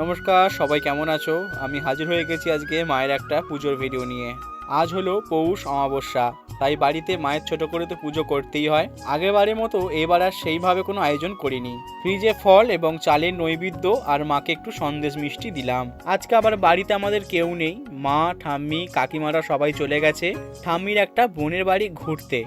নমস্কার, সবাই কেমন আছো? আমি হাজির হয়ে গেছি আজকে মায়ের একটা পুজোর ভিডিও নিয়ে। আজ হলো পৌষ অমাবস্যা, তাই বাড়িতে মায়ের ছোট করে তো পুজো করতেই হয়। আগেরবারের মতো এবার আর সেইভাবে কোনো আয়োজন করিনি। ফ্রিজে ফল এবং চালের নৈবেদ্য আর মাকে একটু সন্দেশ মিষ্টি দিলাম। আজকে আবার বাড়িতে আমাদের কেউ নেই, মা, ঠাম্মি, কাকিমারা সবাই চলে গেছে ঠাম্মির একটা বোনের বাড়ি ঘুরতে।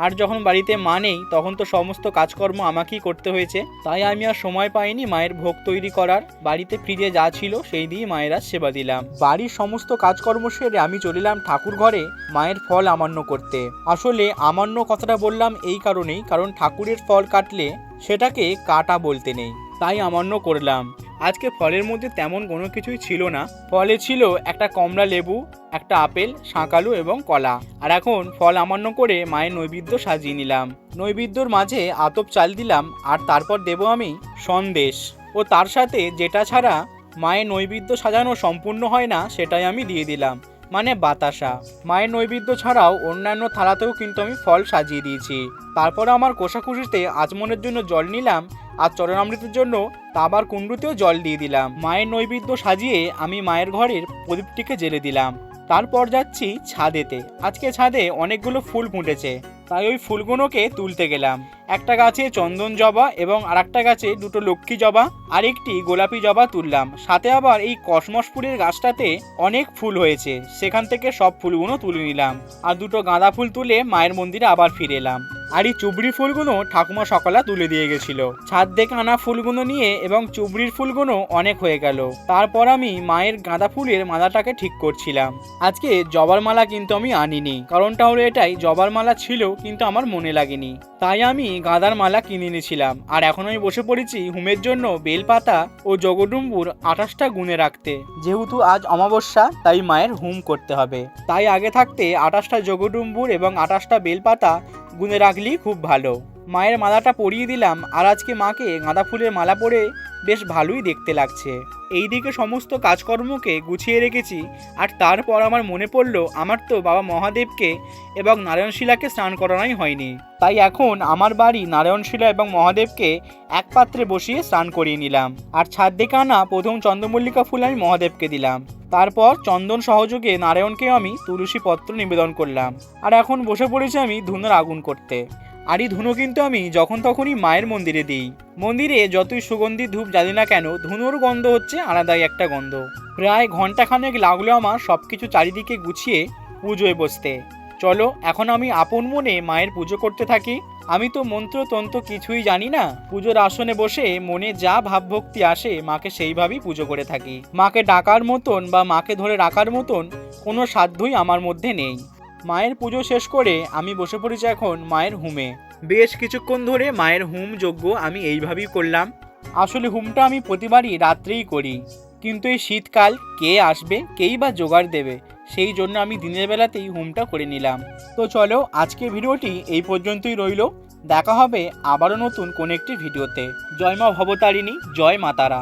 আর যখন বাড়িতে মা নেই তখন তো সমস্ত কাজকর্ম আমাকেই করতে হয়েছে, তাই আমি আর সময় পাইনি মায়ের ভোগ তৈরি করার। বাড়িতে ফ্রিজে যা ছিল সেই দিয়ে মায়ের আর সেবা দিলাম। বাড়ির সমস্ত কাজকর্ম সেরে আমি চলিলাম ঠাকুর ঘরে মায়ের ফল আমান্য করতে। আসলে আমান্য কথাটা বললাম এই কারণেই, কারণ ঠাকুরের ফল কাটলে সেটাকে কাটা বলতে নেই, তাই আমান্য করলাম। আজকে ফলের মধ্যে তেমন কোনো কিছুই ছিল না। ফলে ছিল একটা কমলা লেবু, একটা আপেল, শাঁকালু এবং কলা। আর এখন ফল আমান্য করে মায়ের নৈবেদ্য সাজিয়ে নিলাম। নৈবেদ্যর মাঝে আতপ চাল দিলাম, আর তারপর দেব আমি সন্দেশ, ও তার সাথে যেটা ছাড়া মায়ের নৈবেদ্য সাজানো সম্পূর্ণ হয় না সেটাই আমি দিয়ে দিলাম, মানে বাতাসা। মায়ের নৈবেদ্য ছাড়াও অন্যান্য থালাতেও কিন্তু আমি ফল সাজিয়ে দিয়েছি। তারপর আমার কোষাকুষিতে আচমনের জন্য জল নিলাম, আর চরণামৃতের জন্য তাবার কুণ্ডুতেও জল দিয়ে দিলাম। মায়ের নৈবেদ্য সাজিয়ে আমি মায়ের ঘরের প্রদীপটিকে জ্বেলে দিলাম। তারপর যাচ্ছি ছাদেতে। আজকে ছাদে অনেকগুলো ফুল ফুটেছে, তাই ওই ফুলগুলোকে তুলতে গেলাম। একটা গাছে চন্দন জবা এবং আরেকটা গাছে দুটো লক্ষ্মী জবা আর একটি গোলাপি জবা তুললাম। সাথে আবার এই কসমস ফুলের গাছটাতে অনেক ফুল হয়েছে, সেখান থেকে সব ফুলগুলো তুলে নিলাম। আর দুটো গাঁদা ফুল তুলে মায়ের মন্দিরে আবার ফিরে এলাম। আর এই চুবড়ি ফুলগুলো ঠাকুমা সকালে তুলে দিয়ে গেছিল। ছাদ থেকে আনা ফুলগুলো নিয়ে এবং চুবড়ির ফুলগুলো অনেক হয়ে গেল। তারপর আমি মায়ের গাঁদা ফুলের মালাটাকে ঠিক করছিলাম। আজকে জবার মালা কিন্তু আমি আনিনি, কারণটা হলো এটাই, জবার মালা ছিল কিন্তু আমার মনে লাগেনি, তাই আমি গাঁদার মালা কিনে নিয়েছিলাম। আর এখন আমি বসে পড়েছি হোমের জন্য বেলপাতা ও জগডুম্বুর 28টা গুনে রাখতে। যেহেতু আজ অমাবস্যা তাই মায়ের হোম করতে হবে, তাই আগে থাকতে 28টা জগডুম্বুর এবং 28টা বেলপাতা গুনে রাখলেই খুব ভালো। মায়ের মালাটা পরিয়ে দিলাম, আর আজকে মাকে গাঁদা ফুলের মালা পরে বেশ ভালোই দেখতে লাগছে। এইদিকে সমস্ত কাজকর্মকে গুছিয়ে রেখেছি, আর তারপর আমার মনে পড়লো আমার তো বাবা মহাদেবকে এবং নারায়ণশিলাকে স্নান করানোই হয়নি। তাই এখন আমার বাড়ি নারায়ণশিলা এবং মহাদেবকে এক পাত্রে বসিয়ে স্নান করিয়ে নিলাম। আর ছাদ থেকে আনা প্রথম চন্দ্রমল্লিকা ফুল আমি মহাদেবকে দিলাম। তারপর চন্দন সহযোগে নারায়ণকে আমি তুলসী পত্র নিবেদন করলাম। আর এখন বসে পড়েছি আমি ধুনোর আগুন করতে। আর এই ধুনো কিন্তু আমি যখন তখনই মায়ের মন্দিরে দিই। মন্দিরে যতই সুগন্ধি ধূপ জ্বালি না কেন, ধুনোর গন্ধ হচ্ছে আলাদাই একটা গন্ধ। প্রায় ঘন্টাখানেক লাগলো আমার সবকিছু চারিদিকে গুছিয়ে পুজোয় বসতে। চলো এখন আমি আপন মনে মায়ের পুজো করতে থাকি। আমি তো মন্ত্রতন্ত্র কিছুই জানি না, পুজোর আসনে বসে মনে যা ভাবভক্তি আসে মাকে সেইভাবেই পুজো করে থাকি। মাকে ডাকার মতন বা মাকে ধরে রাখার মতন কোনো সাধ্যই আমার মধ্যে নেই। মায়ের পুজো শেষ করে আমি বসে পড়েছি এখন মায়ের হোমে। বেশ কিছুক্ষণ ধরে মায়ের হোম যজ্ঞ আমি এইভাবেই করলাম। আসলে হোমটা আমি প্রতিবারই রাত্রেই করি, কিন্তু এই শীতকাল কে আসবে, কেই বা জোগাড় দেবে, সেই জন্য আমি দিনের বেলাতেই হোমটা করে নিলাম। তো চলো আজকের ভিডিওটি এই পর্যন্তই রইল। দেখা হবে আবারও নতুন কোন একটি ভিডিওতে। জয় মা ভবতারিণী, জয় মা তারা।